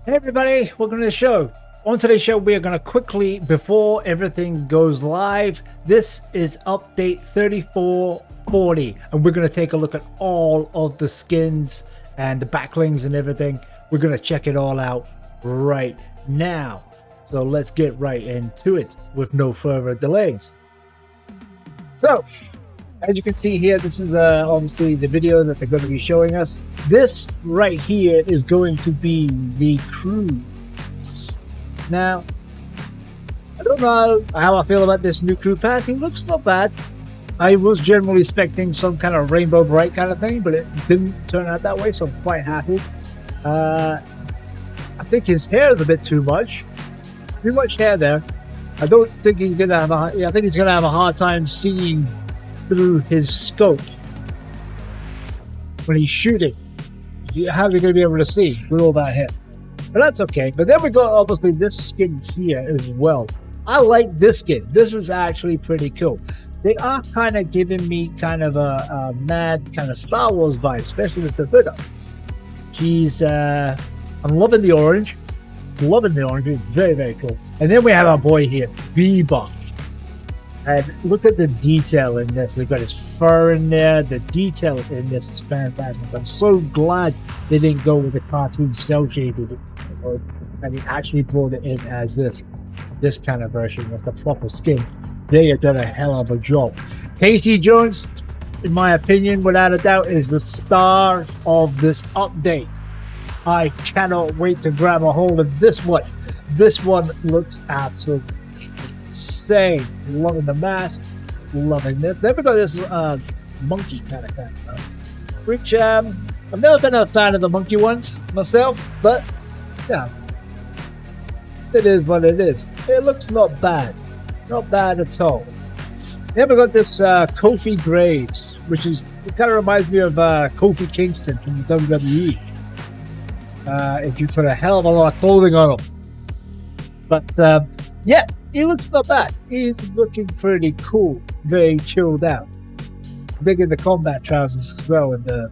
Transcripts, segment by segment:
Hey everybody, welcome to the show. On today's show, we are going to quickly, before everything goes live, this is update 3440, and we're going to take a look at all of the skins and the backlings and everything. We're going to check it all out right now. So let's get right into it with no further delays. So, as you can see here, this is obviously the video that they're going to be showing us. This right here is going to be the cruise. Now, I don't know how I feel about this new crew pass. He looks not bad. I was generally expecting some kind of rainbow bright kind of thing, but it didn't turn out that way, so I'm quite happy. I think his hair is a bit too much. Too much hair there. I don't think he's gonna have I think he's gonna have a hard time seeing through his scope when he's shooting. How's he going to be able to see with all that hair? But that's okay. But then we got obviously this skin here as well. I like this skin. This is actually pretty cool. They are kind of giving me kind of a mad kind of Star Wars vibe, especially with the hood up. She's I'm loving the orange. Loving the orange. It's very, very cool. And then we have our boy here, Bebop. And look at the detail in this. They've got his fur in there. The detail in this is fantastic. I'm so glad they didn't go with the cartoon cell shaded, and they actually brought it in as this kind of version with the proper skin. They have done a hell of a job. Casey Jones, in my opinion, without a doubt, is the star of this update. I cannot wait to grab a hold of this one. This one looks absolutely insane. Loving the mask, loving it. Then we got this monkey kind of thing, which I've never been a fan of the monkey ones myself, but yeah, it is what it is. It looks not bad at all. Then we got this Kofi Graves, which is, it kind of reminds me of Kofi Kingston from the WWE. If you put a hell of a lot of clothing on him, but yeah. He looks not bad. He's looking pretty cool, very chilled out. Big in the combat trousers as well, and the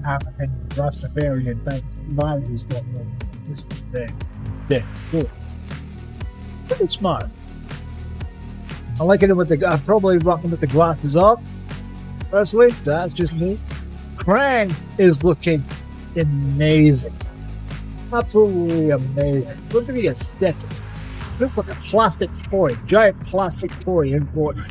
African Rastafarian type vibe he's got on. This is very cool. Pretty smart. I like it with I'm probably rocking with the glasses off. Personally, that's just me. Krang is looking amazing. Absolutely amazing. Look at me get stepping. Looks like a plastic toy, giant plastic toy in Fortnite.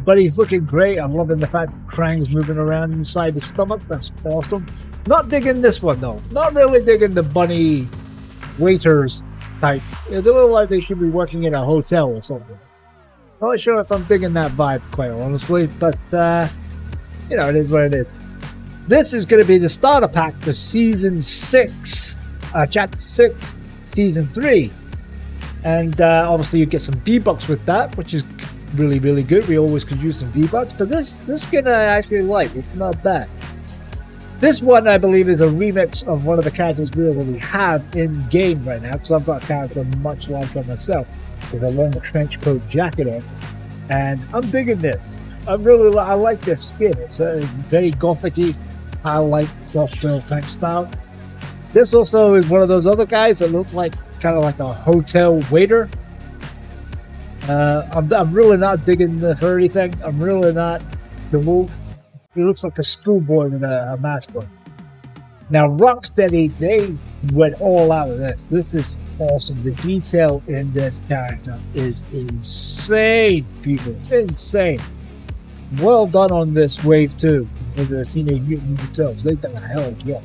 But he's looking great. I'm loving the fact that Krang's moving around inside his stomach. That's awesome. Not digging this one though. Not really digging the bunny waiters type. They look like they should be working in a hotel or something. Not sure if I'm digging that vibe, quite honestly. But you know, it is what it is. This is going to be the starter pack for Season 6, Chapter 6. Season 3, and obviously you get some V-Bucks with that, which is really, really good. We always could use some V-Bucks, but this skin I actually like. It's not bad. This one I believe is a remix of one of the characters we already have in game right now, because I've got a character much like her myself with a long trench coat jacket on, and I'm digging this. I like this skin. It's very gothic-y. I like goth girl type style. This also is one of those other guys that look like kind of like a hotel waiter. I'm really not digging the furry thing. I'm really not the wolf. He looks like a schoolboy with a mask on. Now Rocksteady, they went all out with this. This is awesome. The detail in this character is insane, people. Insane. Well done on this wave too for the Teenage Mutant Ninja Turtles. They've done a hell of a job.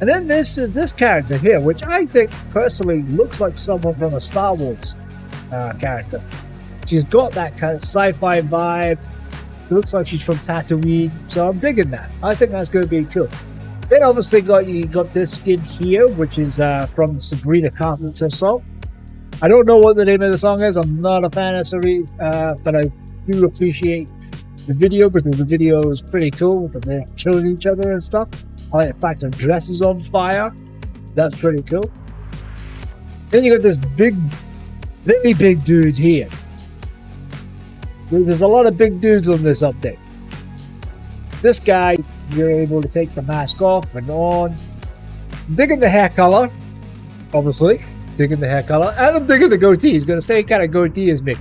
And then this is this character here, which I think personally looks like someone from a Star Wars character. She's got that kind of sci-fi vibe. It looks like she's from Tatooine, so I'm digging that. I think that's going to be cool. Then obviously you got this skin here, which is from Sabrina Carpenter song. I don't know what the name of the song is. I'm not a fan of Sabrina, but I do appreciate the video because the video is pretty cool. They're killing each other and stuff. I like the fact her dress is on fire. That's pretty cool. Then you got this very big dude here. There's a lot of big dudes on this update. This guy, you're able to take the mask off and on. Digging the hair color, obviously. Digging the hair color. And I'm digging the goatee. He's got the same kind of goatee as me.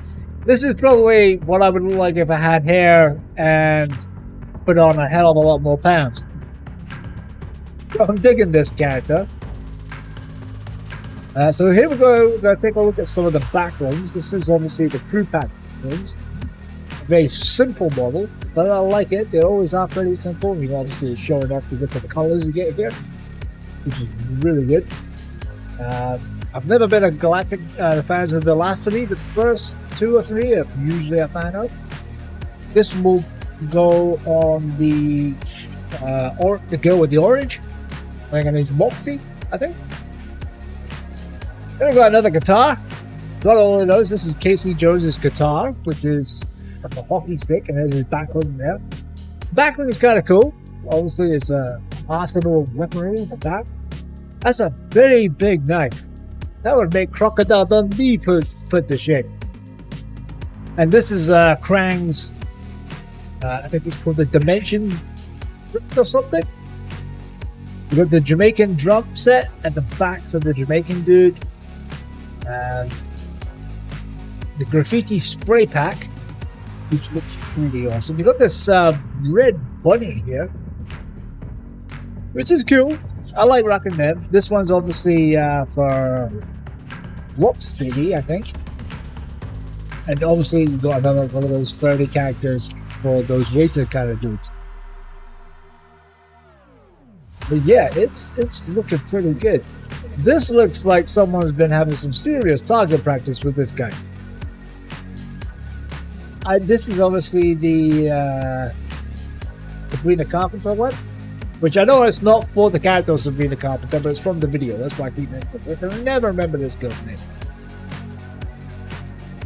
This is probably what I would look like if I had hair and put on a hell of a lot more pounds. So I'm digging this character. So here we go. We're going to take a look at some of the backlings. This is obviously the crew pack things. Very simple model, but I like it. They always are pretty simple. You know, obviously it's showing off the different colors you get here, which is really good. I've never been a Galactic fan of the last three, but the first 2 or 3 I'm usually a fan of. This will go on the go with the orange. Like on his Moxie, I think. Then we got another guitar. Not all of those. This is Casey Jones's guitar, which is like a hockey stick, and there's his backling there. Backling is kind of cool. Obviously, it's a arsenal weaponry at that. That's a very big knife. That would make Crocodile Dundee put to shame. And this is Krang's, I think it's called the Dimension or something. You got the Jamaican drum set at the back for the Jamaican dude. And the graffiti spray pack, which looks pretty awesome. You got this red bunny here, which is cool. I like rocking them. This one's obviously for Rocksteady, I think. And obviously you got another one of those 30 characters for those waiter kind of dudes. But yeah, it's looking pretty good. This looks like someone's been having some serious target practice with this guy. This is obviously the Sabrina Carpenter one, which I know it's not for the character of Sabrina Carpenter, but it's from the video. That's why I keep mentioning it. I never remember this girl's name.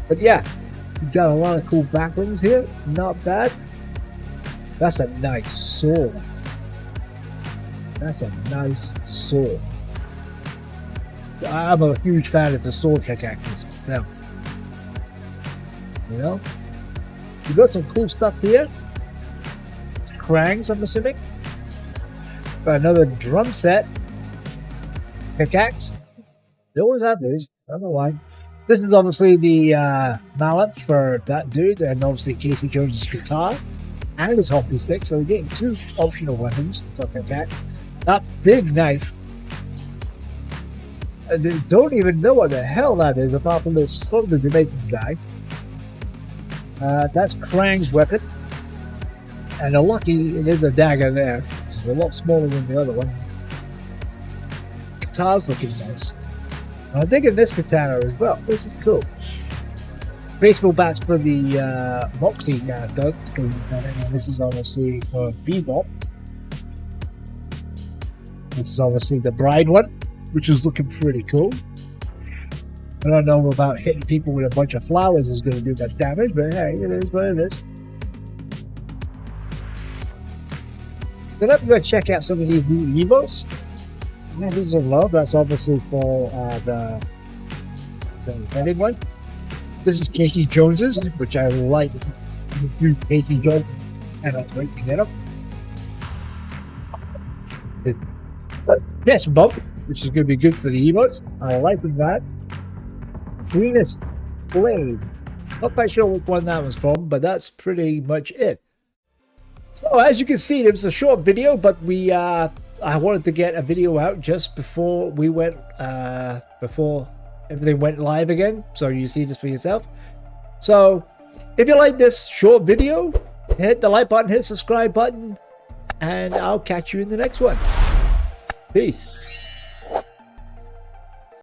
But yeah, you've got a lot of cool backlings here. Not bad. That's a nice sword. That's a nice sword. I'm a huge fan of the sword characters myself. You know? You got some cool stuff here. Krangs, I'm assuming. Got another drum set. Pickaxe. They always have these. I don't know why. This is obviously the mallet for that dude, and obviously Casey Jones' guitar and his hockey stick. So we're getting 2 optional weapons for Pickaxe. That big knife. I don't even know what the hell that is, apart from this from the Jamaican guy. That's Krang's weapon. And a lucky, it is a dagger there. It's a lot smaller than the other one. Guitar's looking nice. I'm digging this katana as well. This is cool. Baseball bats for the Moxie character. And this is obviously for Bebop. This is obviously the bride one, which is looking pretty cool. I don't know about hitting people with a bunch of flowers is going to do that damage, but hey, it is what it is. Then I'm going to check out some of these new emotes. Yeah, this is a love. That's obviously for the heading one. This is Casey Jones's, which I like. Casey Jones, and I'll wait to get him. Chest bump, which is going to be good for the emotes. I like that. Greenest Blade. Not quite sure which one that was from, but that's pretty much it. So as you can see, it was a short video, but we I wanted to get a video out just before we went before everything went live again, so you see this for yourself. So if you like this short video, hit the like button, hit the subscribe button, and I'll catch you in the next one. Peace.